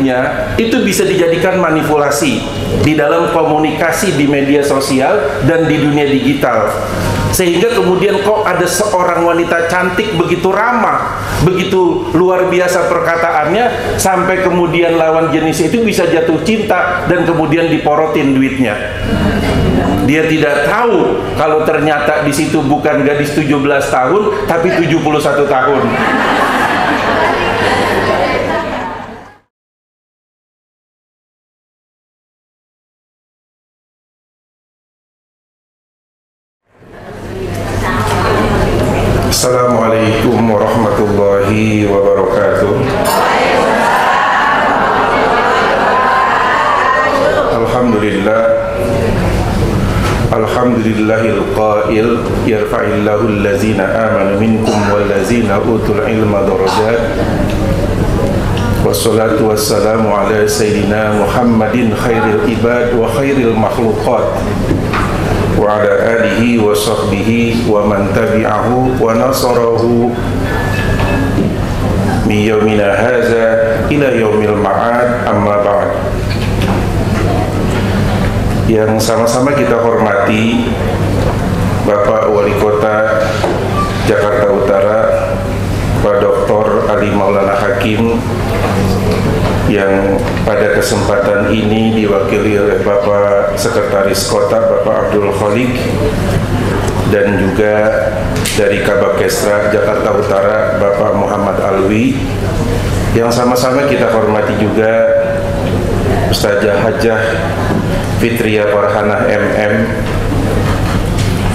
duitnya itu bisa dijadikan manipulasi di dalam komunikasi di media sosial dan di dunia digital. Sehingga kemudian kok ada seorang wanita cantik begitu ramah, begitu luar biasa perkataannya, sampai kemudian lawan jenis itu bisa jatuh cinta dan kemudian diporotin duitnya. Dia tidak tahu kalau ternyata di situ bukan gadis 17 tahun tapi 71 tahun. Assalamualaikum warahmatullahi wabarakatuh. Alhamdulillah. Alhamdulillahil qail yarfa'illahu allazina amanu minkum wallazina utul ilma darajat. Wassalatu wassalamu ala sayyidina Muhammadin khairil ibad wa khairil makhluqat wa ala alihi wa sahbihi wa man tabi'ahu wa nasarahu min yaumina hadza ila yaumil ma'ad, amma ba'd. Yang sama-sama kita hormati Bapak Wali Kota Jakarta Utara, Pak Dr. Ali Maulana Hakim, yang pada kesempatan ini diwakili oleh Bapak Sekretaris Kota Bapak Abdul Khalik, dan juga dari Kabakesra Jakarta Utara Bapak Muhammad Alwi. Yang sama-sama kita hormati juga Ustazah Hajah Fitria Farhanah MM.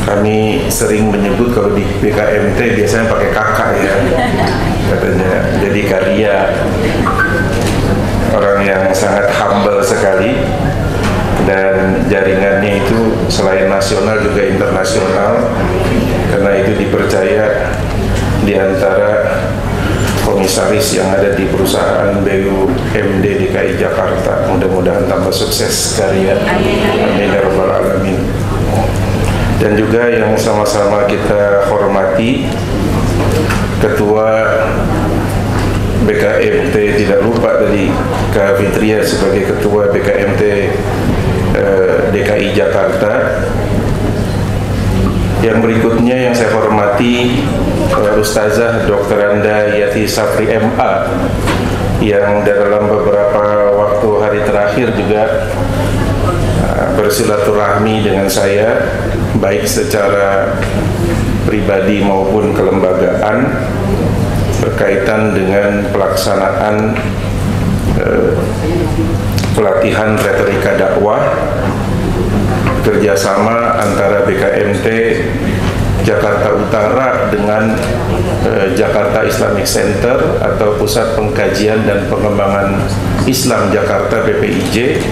Kami sering menyebut kalau di BKMT biasanya pakai kakak ya, katanya. Jadi karya orang yang sangat humble sekali, dan jaringannya itu selain nasional juga internasional, karena itu dipercaya di antara komisaris yang ada di perusahaan BUMD DKI Jakarta. Mudah-mudahan tambah sukses karya, amin ya rabbal alamin. Dan juga yang sama-sama kita hormati Ketua BKMT, tidak lupa dari Kak Fitria sebagai Ketua BKMT DKI Jakarta. Yang berikutnya yang saya hormati Ustazah Dr. Anda Yati Safri MA, yang dalam beberapa waktu hari terakhir juga bersilaturahmi dengan saya, baik secara pribadi maupun kelembagaan, berkaitan dengan pelaksanaan pelatihan retorika dakwah kerjasama antara BKMT Jakarta Utara dengan Jakarta Islamic Center atau Pusat Pengkajian dan Pengembangan Islam Jakarta PPIJ,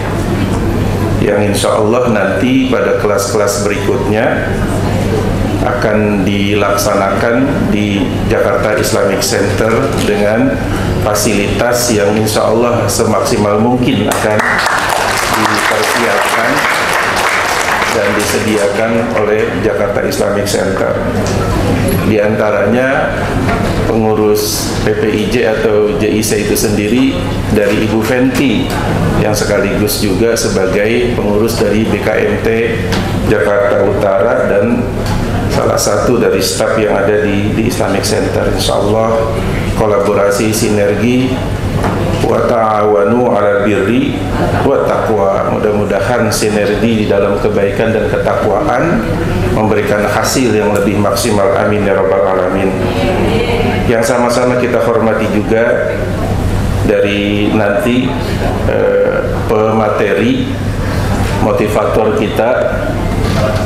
yang insya Allah nanti pada kelas-kelas berikutnya akan dilaksanakan di Jakarta Islamic Center dengan fasilitas yang insya Allah semaksimal mungkin akan dipersiapkan dan disediakan oleh Jakarta Islamic Center. Di antaranya pengurus PPIJ atau JIC itu sendiri dari Ibu Fenty, yang sekaligus juga sebagai pengurus dari BKMT Jakarta Utara dan salah satu dari staf yang ada di Islamic Center. Insya Allah kolaborasi sinergi wa ta'awanu 'alal birri wa taqwa. Mudah-mudahan sinergi di dalam kebaikan dan ketakwaan memberikan hasil yang lebih maksimal, amin ya rabbal alamin. Yang sama-sama kita hormati juga dari nanti pemateri motivator kita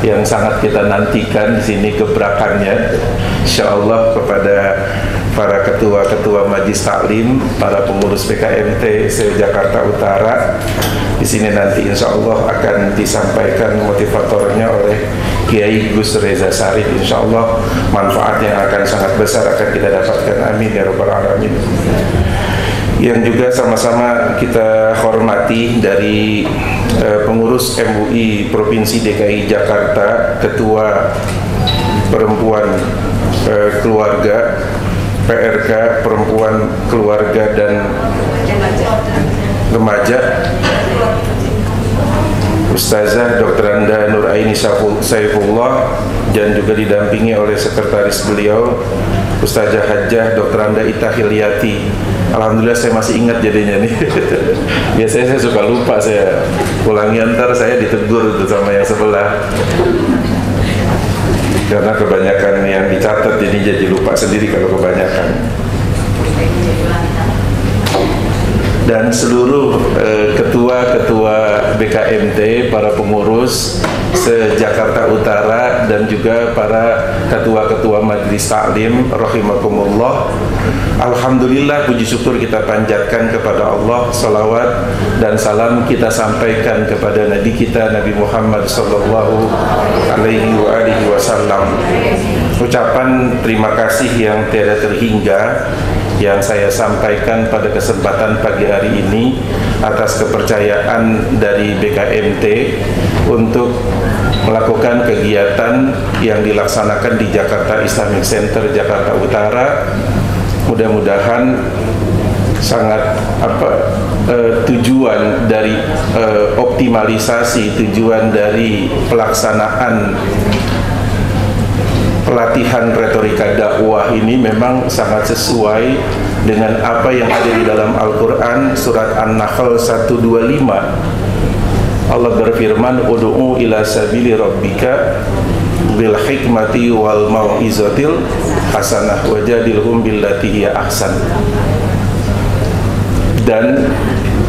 yang sangat kita nantikan di sini gebrakannya, insyaallah, kepada para ketua-ketua Majlis Taklim, para pengurus PKMT se-Jakarta Utara. Di sini nanti insyaallah akan disampaikan motivatornya oleh Kiai Gus Reza Sarif. Insyaallah manfaat yang akan sangat besar akan kita dapatkan, amin ya rabbal alamin. Yang juga sama-sama kita hormati dari pengurus MUI Provinsi DKI Jakarta, Ketua Perempuan Keluarga, PRK Perempuan Keluarga dan remaja, Ustazah Dr. Anda Nuraini Saifullah, dan juga didampingi oleh sekretaris beliau Ustazah Hajjah Dr. Anda Ita Hilyati. Alhamdulillah saya masih ingat jadinya nih. Biasanya saya suka lupa, saya ulangi antar saya ditegur itu sama yang sebelah. Karena kebanyakan yang dicatat jadi lupa sendiri kalau kebanyakan. Dan seluruh ketua-ketua BKMT, para pengurus se-Jakarta Utara, dan juga para ketua-ketua Majelis Taklim rahimakumullah. Alhamdulillah, puji syukur kita panjatkan kepada Allah, salawat dan salam kita sampaikan kepada Nabi kita Nabi Muhammad sallallahu alaihi wasallam. Ucapan terima kasih yang tiada terhingga yang saya sampaikan pada kesempatan pagi hari ini atas kepercayaan dari BKMT untuk melakukan kegiatan yang dilaksanakan di Jakarta Islamic Center Jakarta Utara. Mudah-mudahan sangat tujuan dari optimalisasi, tujuan dari pelaksanaan pelatihan retorika dakwah ini memang sangat sesuai dengan apa yang ada di dalam Al-Quran surat An-Nahl 125. Allah berfirman, "Ud'u ila sabili rabbika bil hikmati wal mau'izatil hasanah wajadilhum billati hiya ahsan." Dan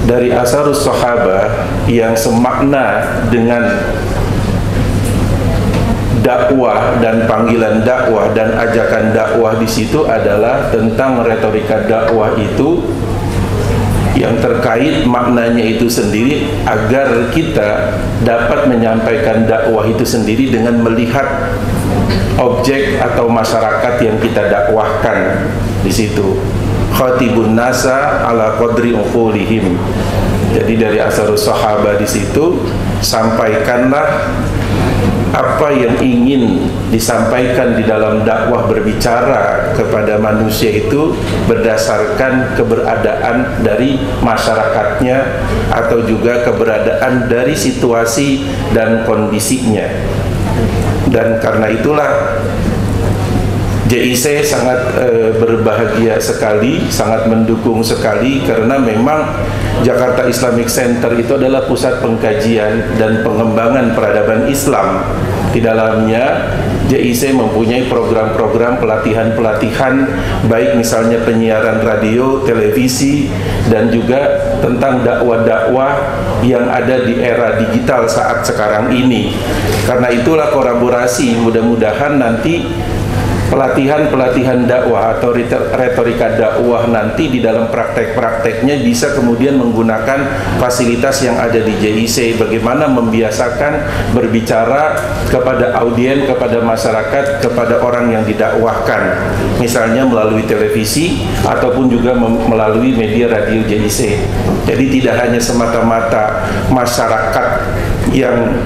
dari asarus sahabah yang semakna dengan dakwah dan panggilan dakwah dan ajakan dakwah di situ adalah tentang retorika dakwah itu yang terkait maknanya itu sendiri, agar kita dapat menyampaikan dakwah itu sendiri dengan melihat objek atau masyarakat yang kita dakwahkan di situ. Khatibun nasa ala qadri uqulihim. Jadi dari asarus sahabah di situ, sampaikanlah apa yang ingin disampaikan di dalam dakwah berbicara kepada manusia itu berdasarkan keberadaan dari masyarakatnya atau juga keberadaan dari situasi dan kondisinya. Dan karena itulah JIC sangat berbahagia sekali, sangat mendukung sekali, karena memang Jakarta Islamic Center itu adalah pusat pengkajian dan pengembangan peradaban Islam. Di dalamnya JIC mempunyai program-program pelatihan-pelatihan, baik misalnya penyiaran radio, televisi, dan juga tentang dakwah-dakwah yang ada di era digital saat sekarang ini. Karena itulah kolaborasi, mudah-mudahan nanti pelatihan-pelatihan dakwah atau retorika dakwah nanti di dalam praktek-prakteknya bisa kemudian menggunakan fasilitas yang ada di JIC. Bagaimana membiasakan berbicara kepada audien, kepada masyarakat, kepada orang yang didakwahkan, misalnya melalui televisi ataupun juga melalui media radio JIC. Jadi tidak hanya semata-mata masyarakat yang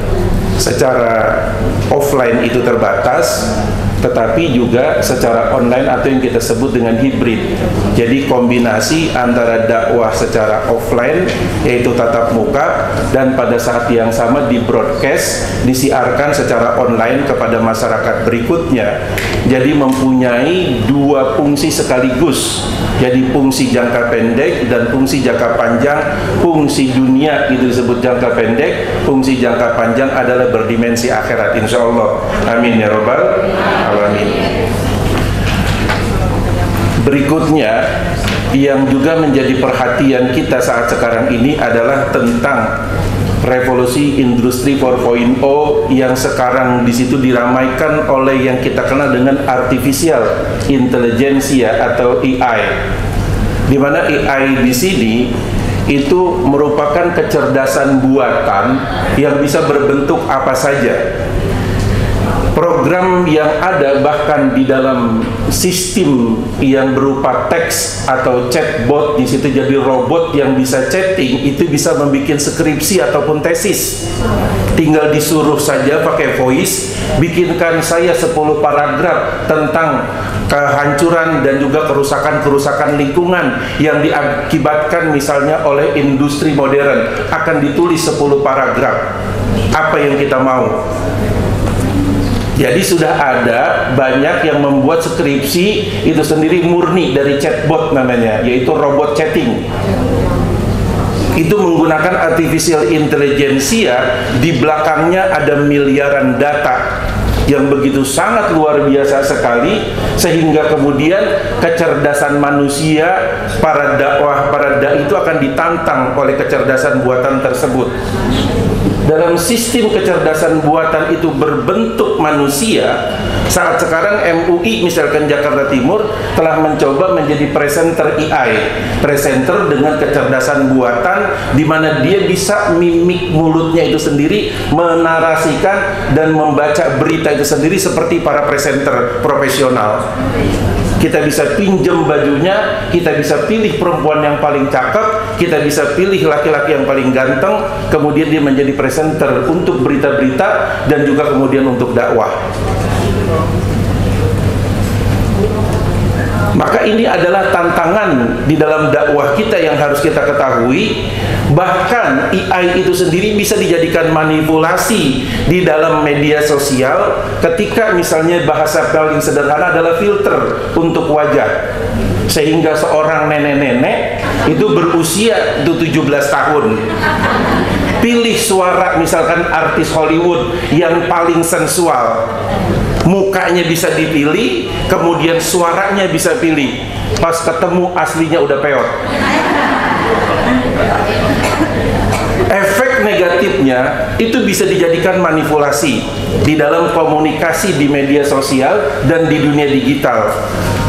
secara offline itu terbatas, tetapi juga secara online atau yang kita sebut dengan hibrid. Jadi kombinasi antara dakwah secara offline, yaitu tatap muka, dan pada saat yang sama di broadcast, disiarkan secara online kepada masyarakat berikutnya. Jadi mempunyai dua fungsi sekaligus. Jadi fungsi jangka pendek dan fungsi jangka panjang. Fungsi dunia itu disebut jangka pendek, fungsi jangka panjang adalah berdimensi akhirat, insya Allah. Amin ya rabbal alamin. Berikutnya yang juga menjadi perhatian kita saat sekarang ini adalah tentang revolusi industri 4.0 yang sekarang di situ diramaikan oleh yang kita kenal dengan artificial intelligence atau AI. Di mana AI di sini itu merupakan kecerdasan buatan yang bisa berbentuk apa saja. program yang ada bahkan di dalam sistem yang berupa teks atau chatbot, di situ jadi robot yang bisa chatting, itu bisa membuat skripsi ataupun tesis. Tinggal disuruh saja pakai voice, bikinkan saya 10 paragraf tentang kehancuran dan juga kerusakan lingkungan yang diakibatkan misalnya oleh industri modern. Akan ditulis 10 paragraf. Apa yang kita mau? Jadi sudah ada banyak yang membuat skripsi itu sendiri murni dari chatbot namanya, yaitu robot chatting. Itu menggunakan artificial intelligence, di belakangnya ada miliaran data yang begitu sangat luar biasa sekali, sehingga kemudian kecerdasan manusia, para dakwah, para dai itu akan ditantang oleh kecerdasan buatan tersebut. Dalam sistem kecerdasan buatan itu berbentuk manusia, saat sekarang MUI misalkan Jakarta Timur telah mencoba menjadi presenter AI, presenter dengan kecerdasan buatan, di mana dia bisa mimik mulutnya itu sendiri menarasikan dan membaca berita itu sendiri seperti para presenter profesional. Kita bisa pinjam bajunya, kita bisa pilih perempuan yang paling cakep, kita bisa pilih laki-laki yang paling ganteng, kemudian dia menjadi presenter untuk berita-berita dan juga kemudian untuk dakwah. Maka ini adalah tantangan di dalam dakwah kita yang harus kita ketahui. Bahkan AI itu sendiri bisa dijadikan manipulasi di dalam media sosial, ketika misalnya bahasa paling sederhana adalah filter untuk wajah, sehingga seorang nenek-nenek itu berusia itu 17 tahun pilih suara misalkan artis Hollywood yang paling sensual, mukanya bisa dipilih, kemudian suaranya bisa pilih, pas ketemu aslinya udah peot. Efek negatifnya itu bisa dijadikan manipulasi di dalam komunikasi di media sosial dan di dunia digital,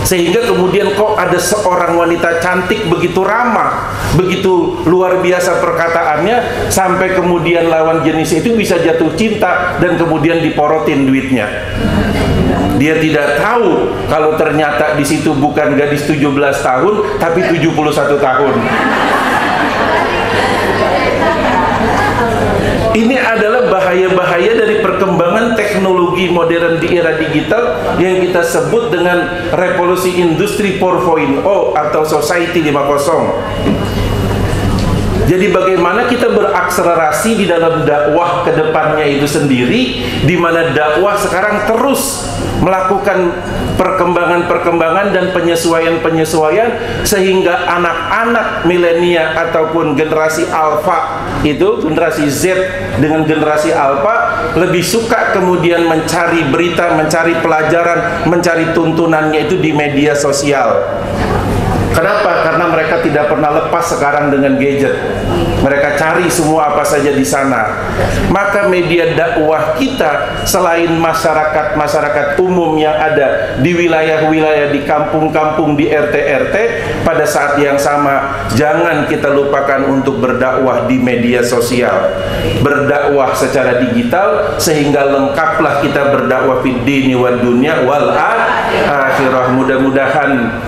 sehingga kemudian kok ada seorang wanita cantik begitu ramah, begitu luar biasa perkataannya, sampai kemudian lawan jenis itu bisa jatuh cinta dan kemudian diporotin duitnya. Dia tidak tahu kalau ternyata di situ bukan gadis 17 tahun tapi 71 tahun. Ini adalah bahaya-bahaya dari perkembangan teknologi modern di era digital yang kita sebut dengan revolusi industri 4.0 atau society 5.0. Jadi bagaimana kita berakselerasi di dalam dakwah ke depannya itu sendiri, di mana dakwah sekarang terus melakukan perkembangan-perkembangan dan penyesuaian-penyesuaian, sehingga anak-anak milenial ataupun generasi alfa itu, generasi Z dengan generasi alfa, lebih suka kemudian mencari berita, mencari pelajaran, mencari tuntunannya itu di media sosial. Kenapa? Karena mereka tidak pernah lepas sekarang dengan gadget. Mereka cari semua apa saja di sana. Maka media dakwah kita, selain masyarakat umum yang ada di wilayah-wilayah, di kampung-kampung, di RT-RT, pada saat yang sama jangan kita lupakan untuk berdakwah di media sosial, berdakwah secara digital, sehingga lengkaplah kita berdakwah fid dini wad dunya wal akhirah. Mudah-mudahan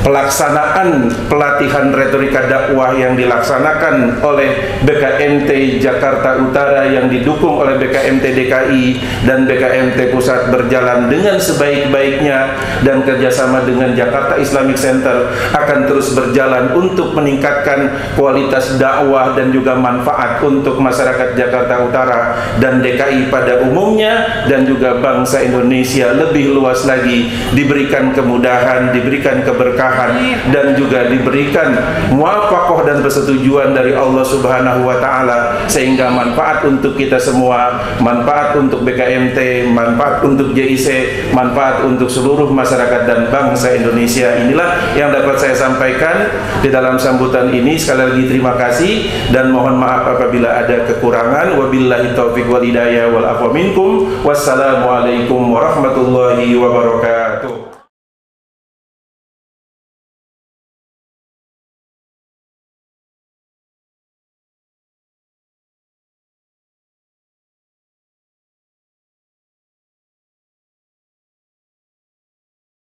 pelaksanaan pelatihan retorika dakwah yang dilaksanakan oleh BKMT Jakarta Utara yang didukung oleh BKMT DKI dan BKMT Pusat berjalan dengan sebaik-baiknya, dan kerjasama dengan Jakarta Islamic Center akan terus berjalan untuk meningkatkan kualitas dakwah dan juga manfaat untuk masyarakat Jakarta Utara dan DKI pada umumnya, dan juga bangsa Indonesia lebih luas lagi diberikan kemudahan, diberikan keberkahan, dan juga diberikan muwafaqah dan persetujuan dari Allah Subhanahu wa taala, sehingga manfaat untuk kita semua, manfaat untuk BKMT, manfaat untuk JIC, manfaat untuk seluruh masyarakat dan bangsa Indonesia. Inilah yang dapat saya sampaikan di dalam sambutan ini. Sekali lagi terima kasih dan mohon maaf apabila ada kekurangan. Wabillahi taufiq wal hidayah wal afwa minkum. Wassalamualaikum warahmatullahi wabarakatuh.